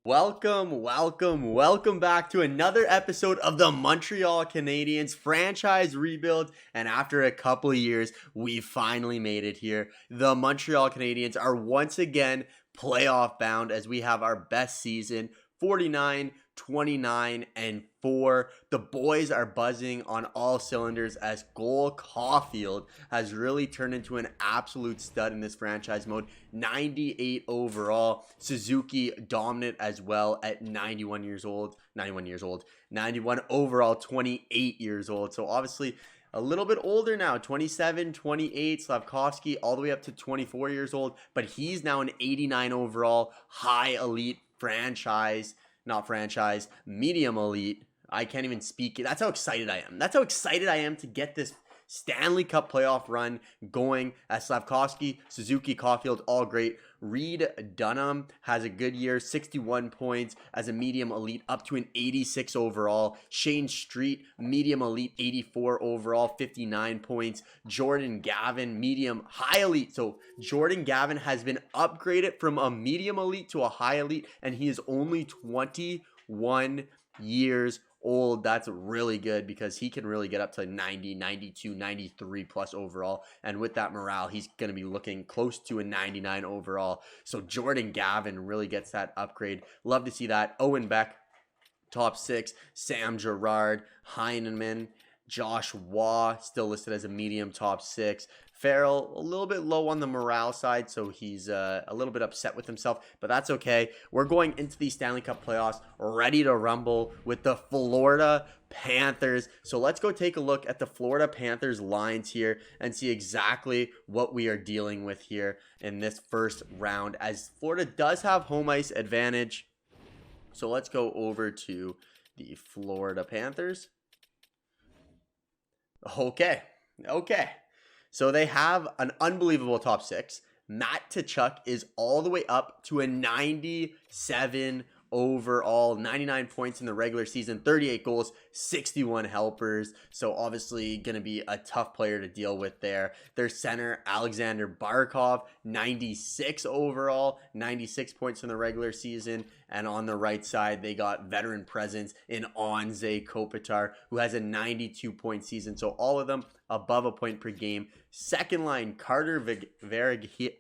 Welcome back to another episode of the Montreal Canadiens Franchise Rebuild. And after a couple of years, we finally made it here. The Montreal Canadiens are once again playoff bound as we have our best season, 49-29-4. The boys are buzzing on all cylinders as Cole Caulfield has really turned into an absolute stud in this franchise mode. 98 overall. Suzuki dominant as well at 91 overall, 28 years old. So obviously a little bit older now, 27, 28, Slafkovsky all the way up to 24 years old, but he's now an 89 overall, high elite medium elite. I can't even speak. That's how excited I am. That's how excited I am to get this Stanley Cup playoff run going as Slafkovsky, Suzuki, Caulfield, all great. Reed Dunham has a good year, 61 points as a medium elite, up to an 86 overall. Shane Street, medium elite, 84 overall, 59 points. Jordan Gavin, medium high elite. So Jordan Gavin has been upgraded from a medium elite to a high elite, and he is only 21 years old. That's really good because he can really get up to 90, 92, 93 plus overall. And with that morale, he's going to be looking close to a 99 overall. So Jordan Gavin really gets that upgrade. Love to see that. Owen Beck, top 6. Sam Girard, Heineman, Josh Waugh, still listed as a medium, top 6. Farrell, a little bit low on the morale side, so he's a little bit upset with himself, but that's okay. We're going into the Stanley Cup playoffs ready to rumble with the Florida Panthers. So let's go take a look at the Florida Panthers lines here and see exactly what we are dealing with here in this first round, as Florida does have home ice advantage. So let's go over to the Florida Panthers. Okay. So they have an unbelievable top 6. Matt Tkachuk is all the way up to a 97 overall, 99 points in the regular season, 38 goals, 61 helpers. So obviously going to be a tough player to deal with there. Their center, Alexander Barkov, 96 overall, 96 points in the regular season. And on the right side, they got veteran presence in Anze Kopitar, who has a 92-point season. So all of them above a point per game. Second line, Carter Verhaeghe?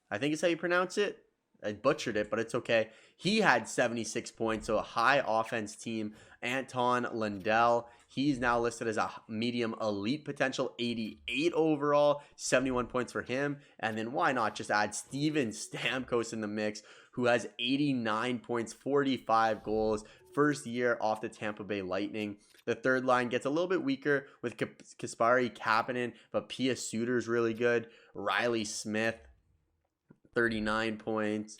I think is how you pronounce it. I butchered it, but it's okay. He had 76 points, so a high offense team. Anton Lundell, he's now listed as a medium elite potential, 88 overall, 71 points for him. And then why not just add Steven Stamkos in the mix, who has 89 points, 45 goals, first year off the Tampa Bay Lightning. The third line gets a little bit weaker with Kasperi Kapanen, but Pia Suter's really good. Riley Smith, 39 points,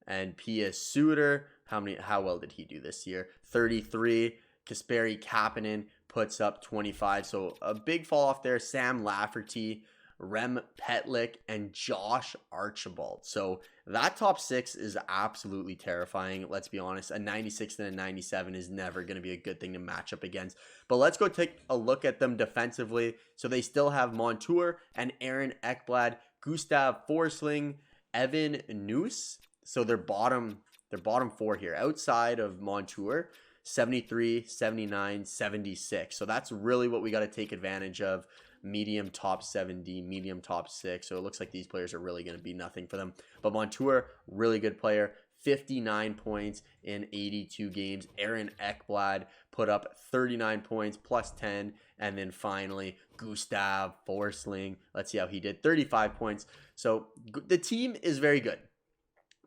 and Pia Suter, how well did he do this year? 33. Kasperi Kapanen puts up 25, so a big fall off there. Sam Lafferty, Rem Petlick, and Josh Archibald. So that top 6 is absolutely terrifying. Let's be honest, a 96 and a 97 is never going to be a good thing to match up against. But let's go take a look at them defensively. So they still have Montour and Aaron Ekblad, Gustav Forsling, Evan Noose. So their bottom 4 here outside of Montour, 73, 79, 76. So that's really what we got to take advantage of. Medium top 70, medium top 6. So it looks like these players are really going to be nothing for them. But Montour, really good player. 59 points in 82 games. Aaron Ekblad put up 39 points plus 10. And then finally, Gustav Forsling. Let's see how he did. 35 points. So the team is very good.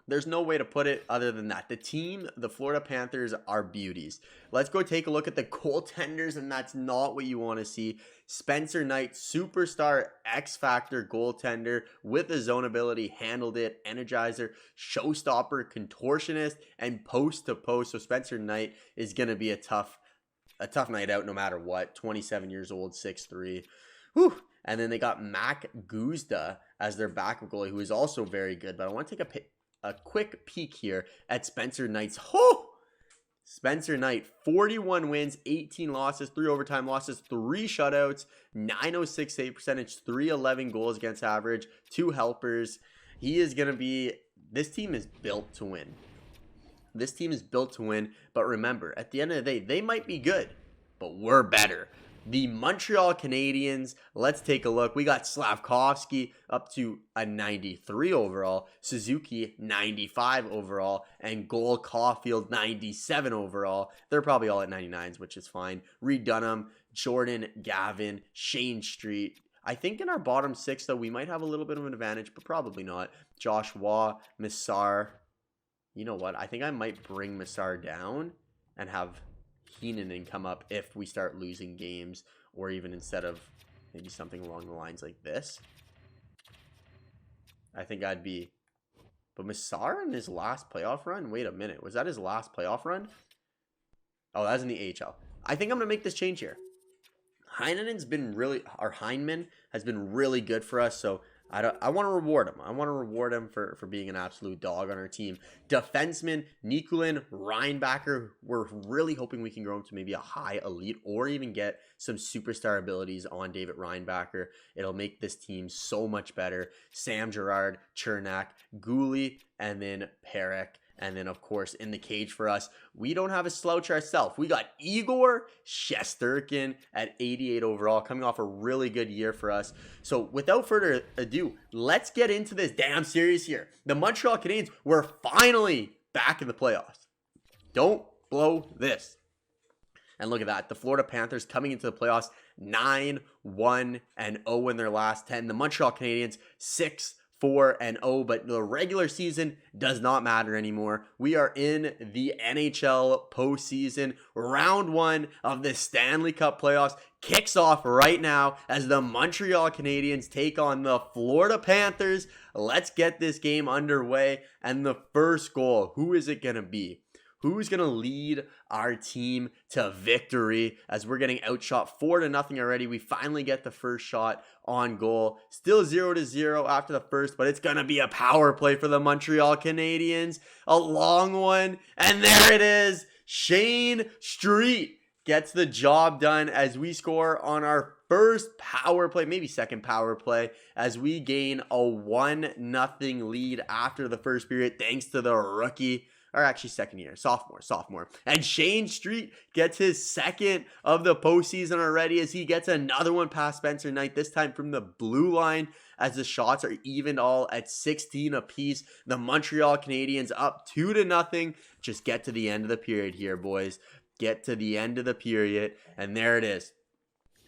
There's no way to put it other than that. The team, the Florida Panthers, are beauties. Let's go take a look at the goaltenders, and that's not what you want to see. Spencer Knight, superstar X-Factor goaltender with a zone ability, handled it, energizer, showstopper, contortionist, and post-to-post. So Spencer Knight is going to be a tough night out no matter what. 27 years old, 6'3". Whew. And then they got Mac Guzda as their backup goalie, who is also very good. But I want to take a quick peek here at Spencer Knight's. Spencer Knight, 41 wins, 18 losses, 3 overtime losses, 3 shutouts, 906 save percentage, 311 goals against average, 2 helpers. He is going to be This team is built to win. This team is built to win, but remember, at the end of the day, they might be good, but we're better. The Montreal Canadiens, let's take a look. We got Slavkovsky up to a 93 overall, Suzuki 95 overall, and Goal Caulfield 97 overall. They're probably all at 99s, which is fine. Reed Dunham, Jordan, Gavin, Shane Street. I think in our bottom 6, though, we might have a little bit of an advantage, but probably not. Josh Waugh, Missar. You know what? I think I might bring Missar down and have Heenan come up if we start losing games, or even instead of maybe something along the lines like this. I think I'd be... But Missar in his last playoff run? Wait a minute. Was that his last playoff run? Oh, that's in the AHL. I think I'm going to make this change here. Heinen's been really... Our Heineman has been really good for us, so... I want to reward him. I want to reward him for being an absolute dog on our team. Defenseman, Nikulin, Reinbacher. We're really hoping we can grow him to maybe a high elite or even get some superstar abilities on David Reinbacher. It'll make this team so much better. Sam Girard, Chernak, Gouli, and then Perek. And then, of course, in the cage for us, we don't have a slouch ourselves. We got Igor Shesterkin at 88 overall, coming off a really good year for us. So, without further ado, let's get into this damn series here. The Montreal Canadiens were finally back in the playoffs. Don't blow this. And look at that. The Florida Panthers coming into the playoffs 9-1-0 in their last 10. The Montreal Canadiens 6-4-0, but the regular season does not matter anymore. We are in the NHL postseason. Round 1 of the Stanley Cup playoffs kicks off right now as the Montreal Canadiens take on the Florida Panthers. Let's get this game underway. And the first goal, who is it going to be? Who's going to lead our team to victory as we're getting outshot 4-0 already? We finally get the first shot on goal. Still 0-0 after the first, but it's going to be a power play for the Montreal Canadiens. A long one. And there it is. Shane Street gets the job done as we score on our first power play, maybe second power play, as we gain a 1-0 lead after the first period thanks to the rookie. Or actually sophomore. And Shane Street gets his second of the postseason already as he gets another one past Spencer Knight, this time from the blue line as the shots are evened all at 16 apiece. The Montreal Canadiens up 2-0. Just get to the end of the period here, boys. Get to the end of the period. And there it is.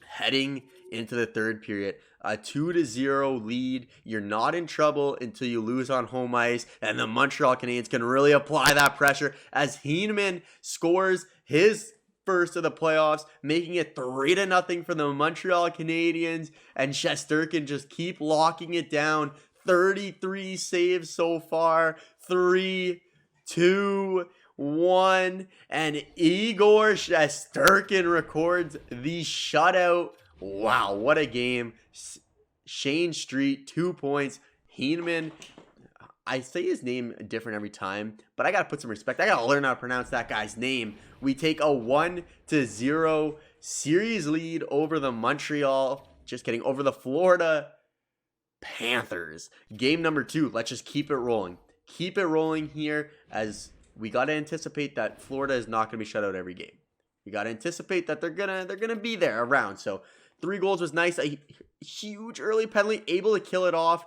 Heading into the third period. A 2-0 lead. You're not in trouble until you lose on home ice. And the Montreal Canadiens can really apply that pressure as Heenan scores his first of the playoffs, making it 3-0 for the Montreal Canadiens. And Shesterkin just keep locking it down. 33 saves so far. 3, 2, 1. And Igor Shesterkin records the shutout. Wow, what a game. Shane Street, 2 points. Heenan, I say his name different every time, but I got to put some respect. I got to learn how to pronounce that guy's name. We take a 1-0 series lead over the over the Florida Panthers. Game number 2, let's just keep it rolling. Keep it rolling here as we got to anticipate that Florida is not going to be shut out every game. We got to anticipate that they're gonna be there around. So 3 goals was nice. A huge early penalty, able to kill it off.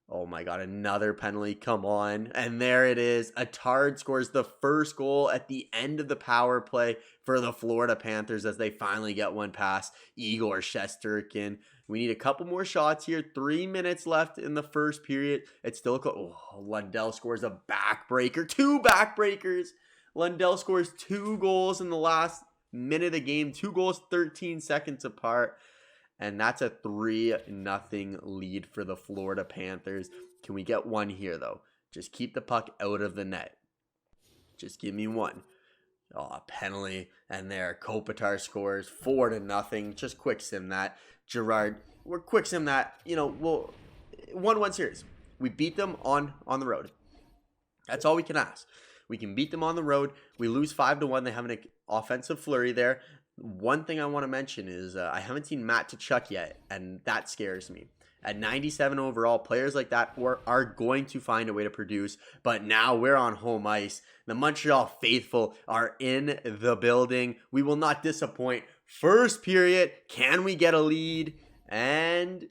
Oh my God, another penalty. Come on. And there it is. Attard scores the first goal at the end of the power play for the Florida Panthers as they finally get one past Igor Shesterkin. We need a couple more shots here. 3 minutes left in the first period. It's still Lundell scores a backbreaker. 2 backbreakers. Lundell scores 2 goals in the last minute of the game. 2 goals, 13 seconds apart. And that's a 3-0 lead for the Florida Panthers. Can we get one here, though? Just keep the puck out of the net. Just give me one. Oh, a penalty. And there, Kopitar scores 4-0. Just quick sim that. Girard, we're quick sim that. We'll 1-1 series. We beat them on the road. That's all we can ask. We can beat them on the road. We lose 5-1. They have an offensive flurry there. One thing I want to mention is I haven't seen Matt Tkachuk yet, and that scares me. At 97 overall, players like that are going to find a way to produce. But now we're on home ice. The Montreal faithful are in the building. We will not disappoint. First period, can we get a lead? And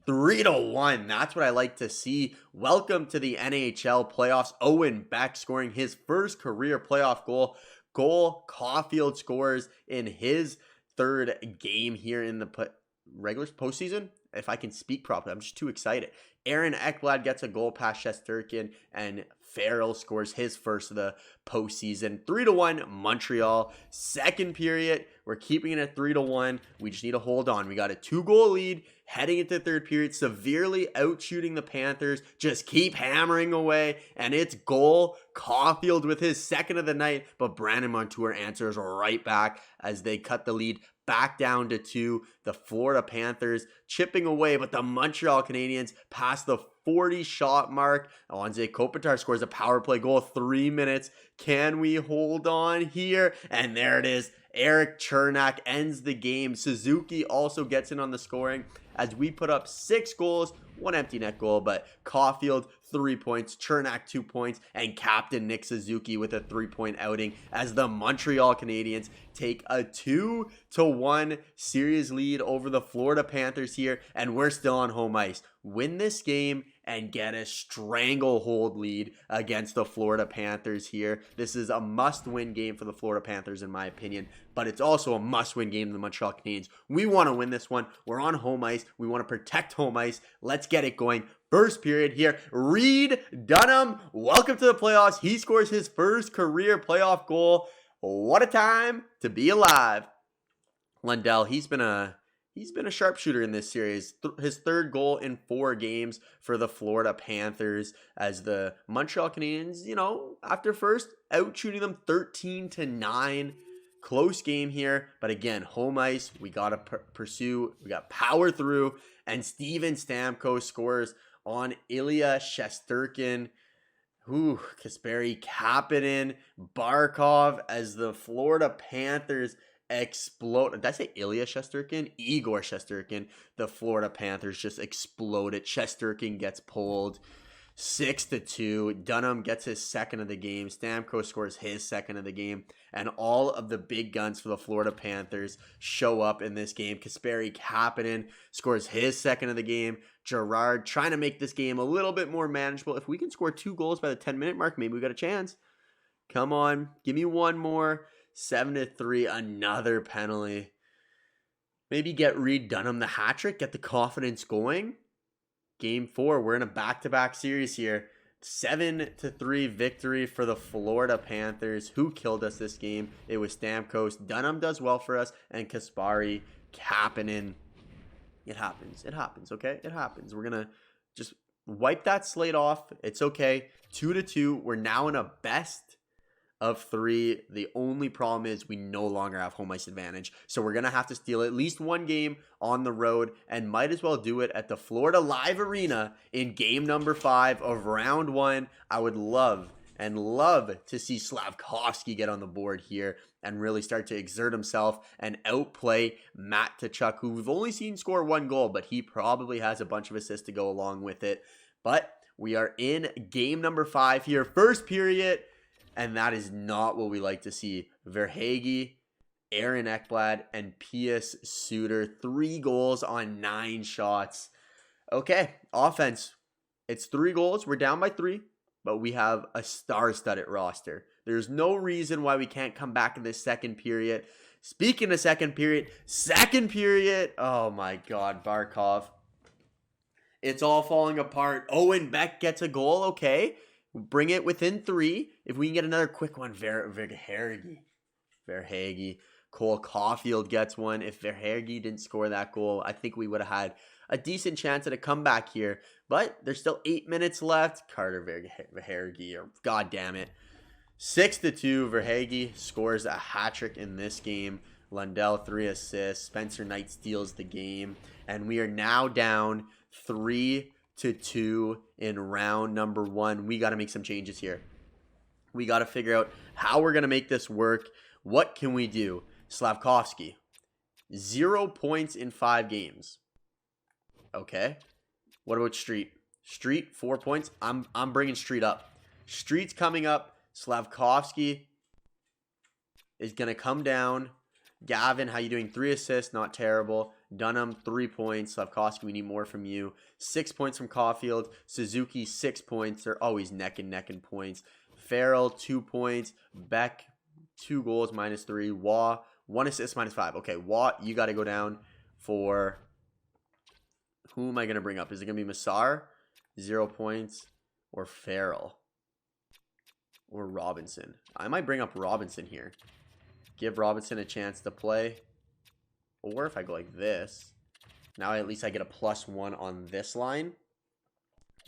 3-1. That's what I like to see. Welcome to the NHL playoffs. Owen Beck scoring his first career playoff goal. Caulfield scores in his third game here in the regular postseason. If I can speak properly, I'm just too excited. Aaron Ekblad gets a goal past Shesterkin, and Farrell scores his first of the postseason. 3-1 Montreal. Second period, we're keeping it at 3-1. We just need to hold on. We got a 2-goal lead heading into the third period, severely outshooting the Panthers. Just keep hammering away, and it's goal. Caulfield with his second of the night, but Brandon Montour answers right back as they cut the lead back down to 2. The Florida Panthers chipping away, but the Montreal Canadiens past the 40-shot mark. Anze Kopitar scores a power play goal. 3 minutes. Can we hold on here? And there it is. Eric Chernak ends the game. Suzuki also gets in on the scoring as we put up 6 goals, 1 empty net goal, but Caulfield 3 points, Chernak 2 points, and captain Nick Suzuki with a 3-point outing as the Montreal Canadiens take a 2-1 series lead over the Florida Panthers here, and we're still on home ice. Win this game and get a stranglehold lead against the Florida Panthers here. This is a must-win game for the Florida Panthers in my opinion, but it's also a must-win game for the Montreal Canadiens. We want to win this one. We're on home ice. We want to protect home ice. Let's get it going. First period here. Reed Dunham, welcome to the playoffs. He scores his first career playoff goal. What a time to be alive. Lundell, he's been a sharpshooter in this series. His third goal in 4 games for the Florida Panthers as the Montreal Canadiens, after first out shooting them 13-9. Close game here, but again, home ice. We got to pursue. We got power through, and Steven Stamkos scores on Ilya Shesterkin. Kasperi Kapanen, Barkov as the Florida Panthers explode. Did I say Ilya Shesterkin? Igor Shesterkin. The Florida Panthers just exploded. Shesterkin gets pulled 6-2. Dunham gets his second of the game. Stamkos scores his second of the game. And all of the big guns for the Florida Panthers show up in this game. Kasperi Kapanen scores his second of the game. Gerard trying to make this game a little bit more manageable. If we can score 2 goals by the 10-minute mark, maybe we got a chance. Come on. Give me one more. 7-3. Another penalty. Maybe get Reed Dunham the hat trick. Get the confidence going. Game 4, we're in a back-to-back series here. 7-3 victory for the Florida Panthers. Who killed us this game? It was Stamkos. Dunham does well for us, and Kasperi Kapanen. It happens. It happens, okay? It happens. We're going to just wipe that slate off. It's okay. 2-2. We're now in a best of 3. The only problem is we no longer have home ice advantage. So we're going to have to steal at least one game on the road and might as well do it at the Florida Live Arena in game number 5 of round 1. I would love to see Slavkovsky get on the board here and really start to exert himself and outplay Matt Tkachuk, who we've only seen score 1 goal, but he probably has a bunch of assists to go along with it. But we are in game number 5 here. First period. And that is not what we like to see. Verhaeghe, Aaron Ekblad, and Pius Suter. 3 goals on 9 shots. Okay, offense. It's 3 goals. We're down by 3, but we have a star-studded roster. There's no reason why we can't come back in this second period. Speaking of second period, oh my God, Barkov. It's all falling apart. Owen Beck gets a goal, okay. Bring it within 3. If we can get another quick one, Verhaeghe. Cole Caulfield gets one. If Verhaeghe didn't score that goal, I think we would have had a decent chance at a comeback here. But there's still 8 minutes left. Carter Verhaeghe, or God damn it. 6-2. Verhaeghe scores a hat trick in this game. Lundell 3 assists. Spencer Knight steals the game. And we are now down 3-2 in round number 1. We got to make some changes here. We got to figure out how we're going to make this work. What can we do? Slavkovsky, 0 points in 5 games. Okay. What about Street? Street, 4 points. I'm bringing Street up. Street's coming up. Slavkovsky is going to come down. Gavin, how you doing? 3 assists, not terrible. Dunham, 3 points. Slavkovsky, we need more from you. 6 points from Caulfield. Suzuki, 6 points. They're always neck and neck in points. Farrell, 2 points. Beck, 2 goals, -3. Waugh, 1 assist, -5. Okay, Waugh, you got to go down for... Who am I going to bring up? Is it going to be Massar? 0 points. Or Farrell? Or Robinson? I might bring up Robinson here. Give Robinson a chance to play. Or if I go like this, now at least I get a +1 on this line,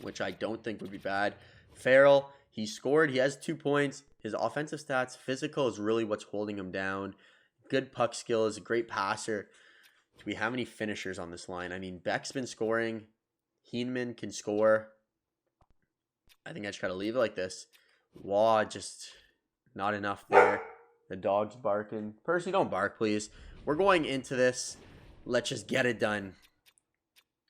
which I don't think would be bad. Farrell, he scored. He has 2 points. His offensive stats, physical is really what's holding him down. Good puck skills, a great passer. Do we have any finishers on this line? I mean, Beck's been scoring. Heenman can score. I think I just got to leave it like this. Waugh, just not enough there. The dog's barking. Percy, don't bark, please. We're going into this. Let's just get it done.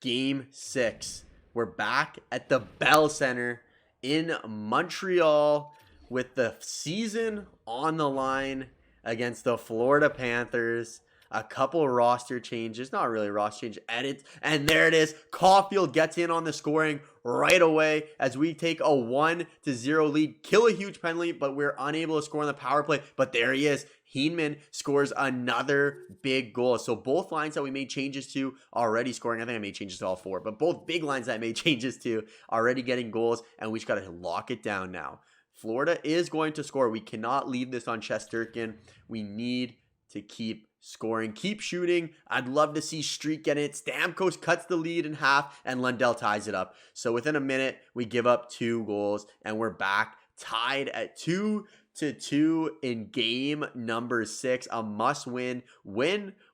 Game 6. We're back at the Bell Center in Montreal with the season on the line against the Florida Panthers. A couple roster changes. Not really roster change. Edits. And there it is. Caulfield gets in on the scoring right away as we take a 1-0 lead. Kill a huge penalty, but we're unable to score on the power play. But there he is. Heenman scores another big goal. So both lines that we made changes to already scoring. I think I made changes to all 4. But both big lines that I made changes to already getting goals. And we just got to lock it down now. Florida is going to score. We cannot leave this on Shesterkin. We need to keep scoring, keep shooting. I'd love to see Street get it. Stamkos cuts the lead in half and Lundell ties it up. So within a minute, we give up 2 goals and we're back tied at 2-2 in game number 6. A must win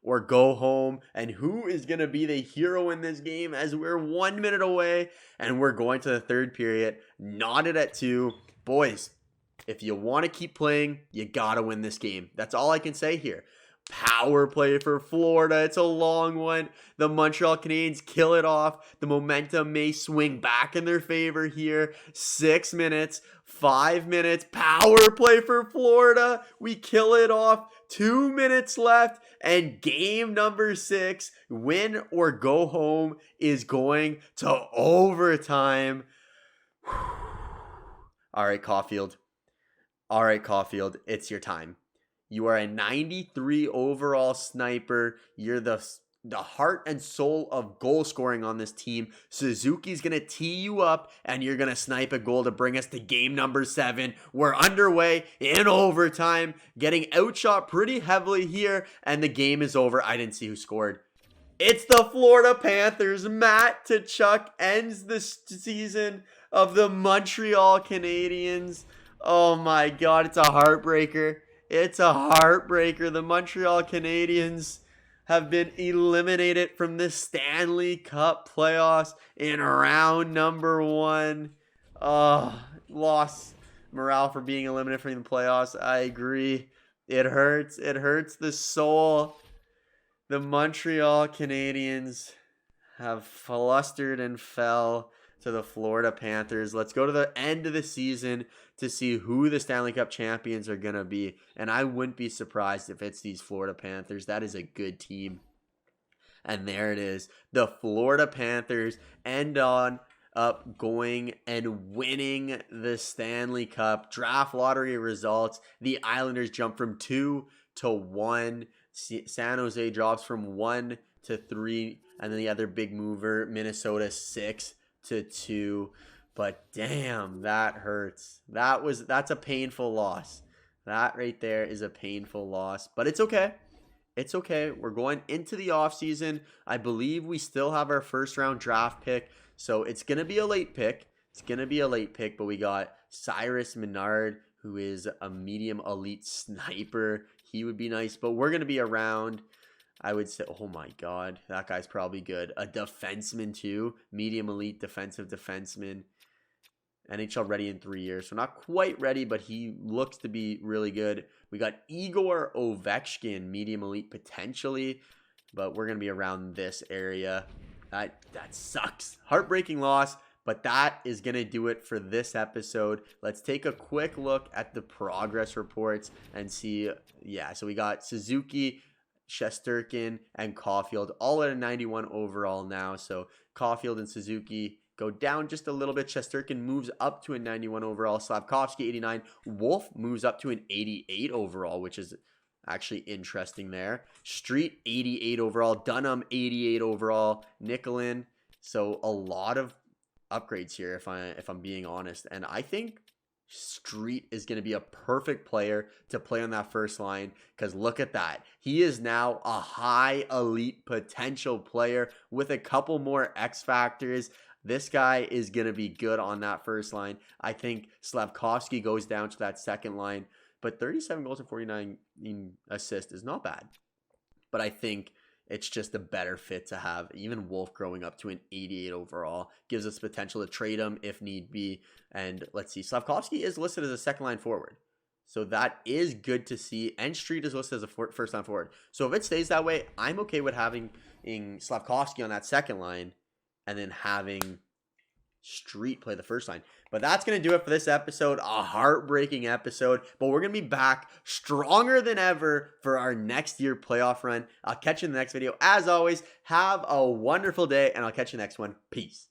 or go home. And who is going to be the hero in this game as we're 1 minute away and we're going to the 3rd period, knotted at 2. Boys, if you want to keep playing, you got to win this game. That's all I can say here. Power play for Florida. It's a long one. The Montreal Canadiens kill it off. The momentum may swing back in their favor here. 6 minutes, 5 minutes. Power play for Florida. We kill it off. 2 minutes left. And game number 6, win or go home, is going to overtime. All right, Caulfield. All right, Caulfield. It's your time. You are a 93 overall sniper. You're the heart and soul of goal scoring on this team. Suzuki's going to tee you up and you're going to snipe a goal to bring us to game number 7. We're underway in overtime, getting outshot pretty heavily here, and the game is over. I didn't see who scored. It's the Florida Panthers. Matt Tkachuk ends the season of the Montreal Canadiens. Oh my God, it's a heartbreaker. It's a heartbreaker. The Montreal Canadiens have been eliminated from the Stanley Cup playoffs in round number 1. Lost morale for being eliminated from the playoffs. I agree. It hurts. It hurts the soul. The Montreal Canadiens have flustered and fell to the Florida Panthers. Let's go to the end of the season to see who the Stanley Cup champions are going to be. And I wouldn't be surprised if it's these Florida Panthers. That is a good team. And there it is. The Florida Panthers end on up going and winning the Stanley Cup. Draft lottery results. The Islanders jump from 2 to 1. San Jose drops from 1 to 3. And then the other big mover, Minnesota, 6 to 2. But damn, that hurts. That's a painful loss. That right there is a painful loss. But it's okay. It's okay. We're going into the offseason. I believe we still have our first round draft pick. So it's going to be a late pick. It's going to be a late pick. But we got Cyrus Menard, who is a medium elite sniper. He would be nice. But we're going to be around, I would say, oh my God, that guy's probably good. A defenseman too. Medium elite defensive defenseman. NHL ready in 3 years. So not quite ready, but he looks to be really good. We got Igor Ovechkin, medium elite potentially. But we're going to be around this area. That sucks. Heartbreaking loss. But that is going to do it for this episode. Let's take a quick look at the progress reports and see. Yeah, so we got Suzuki, Shesterkin, and Caulfield all at a 91 overall now. So Caulfield and Suzuki go down just a little bit. Shesterkin moves up to a 91 overall. Slafkovsky, 89. Wolf moves up to an 88 overall, which is actually interesting there. Street, 88 overall. Dunham, 88 overall. Nicolin. So a lot of upgrades here if I'm being honest, and I think Street is going to be a perfect player to play on that first line, because look at that, he is now a high elite potential player with a couple more X factors. This guy is going to be good on that first line. I think Slafkovsky goes down to that second line, but 37 goals and 49 assists is not bad, but I think it's just a better fit to have. Even Wolf growing up to an 88 overall gives us potential to trade him if need be. And let's see, Slafkovsky is listed as a second line forward, so that is good to see. And Street is listed as a first line forward. So if it stays that way, I'm okay with having Slafkovsky on that second line and then having Street play the first line. But that's going to do it for this episode. A heartbreaking episode, but we're going to be back stronger than ever for our next year playoff run. I'll catch you in the next video. As always, have a wonderful day, and I'll catch you next one. Peace.